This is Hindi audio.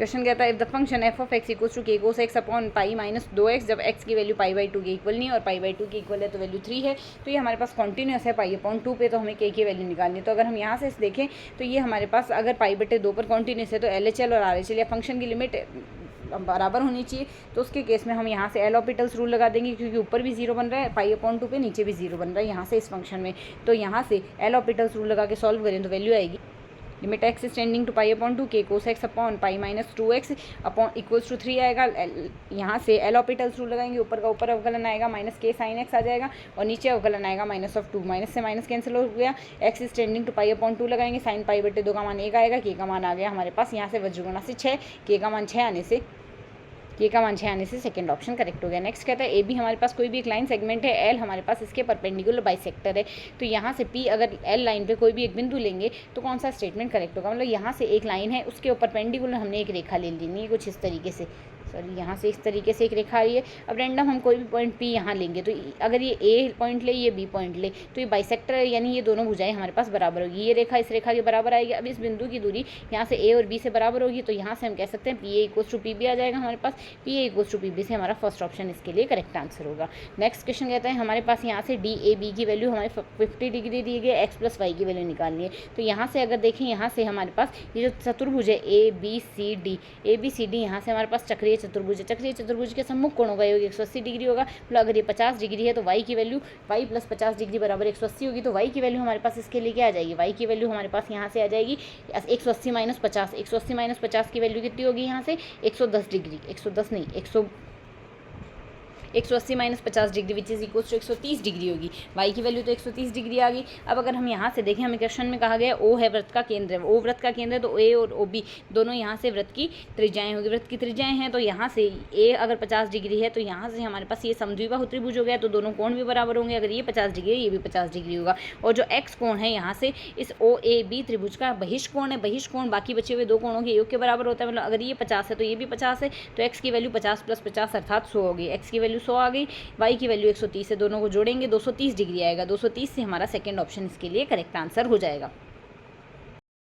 क्वेश्चन कहता है if the function F of X equals to K cos x upon pi minus 2x, जब x की वैल्यू पाई बाई 2 के इक्वल नहीं है और पाई बाई 2 के इक्वल है तो वैल्यू 3 है, तो ये हमारे पास कॉन्टिन्यूस है पाई अपॉन 2 पे, तो हमें k की वैल्यू निकालनी है। तो अगर हम यहाँ से देखें तो ये हमारे पास अगर पाई बटे 2 पर कॉन्टिन्यूस है तो LHL और RHL या फंक्शन की लिमिट बराबर होनी चाहिए। तो उसके केस में हम यहाँ से एल ऑपिटल्स रूल लगा देंगे, क्योंकि ऊपर भी 0 बन रहा है पाई अपॉन 2 पे, नीचे भी 0 बन रहा है यहाँ से इस फंक्शन में। तो यहाँ से एल ऑपिटल्स रूल लगा के सॉल्व करें तो वैल्यू आएगी limit x tending to pi upon 2 के cos x upon pi minus 2x upon equals to 3 आएगा। यहाँ से एल ऑपिटल्स रूल लगाएंगे, ऊपर का ऊपर अवकलन आएगा माइनस के साइन x आ जाएगा और नीचे अवकलन आएगा माइनस ऑफ 2, माइनस से माइनस कैंसिल हो गया। x tending to pi upon 2 लगाएंगे, साइन पाई बटे 2 का मान 1 आएगा, के का मान आ गया हमारे पास यहाँ से वज्रगुणा से 6, के का मान 6 आने से सेकंड ऑप्शन करेक्ट हो गया। नेक्स्ट कहता है ए बी हमारे पास कोई भी एक लाइन सेगमेंट है, एल हमारे पास इसके परपेंडिकुलर बाइसेक्टर है। तो यहाँ से पी अगर एल लाइन पे कोई भी एक बिंदु लेंगे तो कौन सा स्टेटमेंट करेक्ट होगा, मतलब यहाँ से एक लाइन है उसके ऊपर परपेंडिकुलर हमने एक रेखा ले लेनी है कुछ इस तरीके से, सॉरी यहाँ से इस तरीके से एक रेखा आ रही है। अब रैंडम हम कोई भी पॉइंट पी यहाँ लेंगे, तो अगर ये ए पॉइंट ले ये बी पॉइंट ले तो ये बाइसेक्टर है, यानी ये दोनों भुजाएं हमारे पास बराबर होगी, ये रेखा इस रेखा के बराबर आएगी। अब इस बिंदु की दूरी यहाँ से ए और बी से बराबर होगी, तो यहाँ से हम कह सकते हैं P A equals to P B आ जाएगा हमारे पास, P A equals to P B से हमारा फर्स्ट ऑप्शन इसके लिए करेक्ट आंसर होगा। नेक्स्ट क्वेश्चन कहता है हमारे पास यहाँ से डी ए बी की वैल्यू हमारे 50 डिग्री दी गई, एक्स प्लस वाई की वैल्यू निकालनी है। तो यहाँ से अगर देखें यहाँ से हमारे पास ये जो चतुर्भुज है ए बी सी डी, यहाँ से हमारे पास चक्रीय चतुर्भुज है, चक्रीय चतुर्भुज के सम्मुख कोणों का योग 180 डिग्री होगा। मतलब अगर ये 50 डिग्री है तो y की वैल्यू y प्लस 50 डिग्री बराबर 180 होगी। तो y की वैल्यू हमारे पास इसके लिए क्या आ जाएगी, y की वैल्यू हमारे पास यहाँ से आ जाएगी 180 माइनस 50, 180 माइनस 50 की वैल्यू कितनी होगी यहाँ से 110 डिग्री, 110 नहीं 180 minus 50 degree which is equals to 130 degree होगी। y की वैल्यू तो 130 डिग्री आ गई। अब अगर हम यहाँ से देखें, हमें क्वेश्चन में कहा गया O है वृत्त का केंद्र है, O वृत्त का केंद्र है, तो A और OB दोनों यहाँ से वृत्त की त्रिज्याएं होगी, वृत्त की त्रिज्याएं हैं। तो यहाँ से A अगर 50 डिग्री है तो यहाँ से हमारे पास ये समद्विबाहु त्रिभुज हो गया, तो दोनों कोण भी बराबर होंगे। अगर ये 50 डिग्री है ये भी 50 डिग्री होगा। और जो x कोण है यहाँ से इस OAB त्रिभुज का बहिष्कोण है, बहिष्कोण बाकी बचे हुए दो कोणों के योग के बराबर होता है। मतलब अगर ये 50 है तो ये भी 50 है, तो x की वैल्यू 50 प्लस 50 अर्थात 100 होगी, x की वैल्यू 100 आ गई, y की वैल्यू 130 है, दोनों को जोड़ेंगे 230 डिग्री आएगा, 230 से हमारा सेकंड ऑप्शन इसके लिए करेक्ट आंसर हो जाएगा।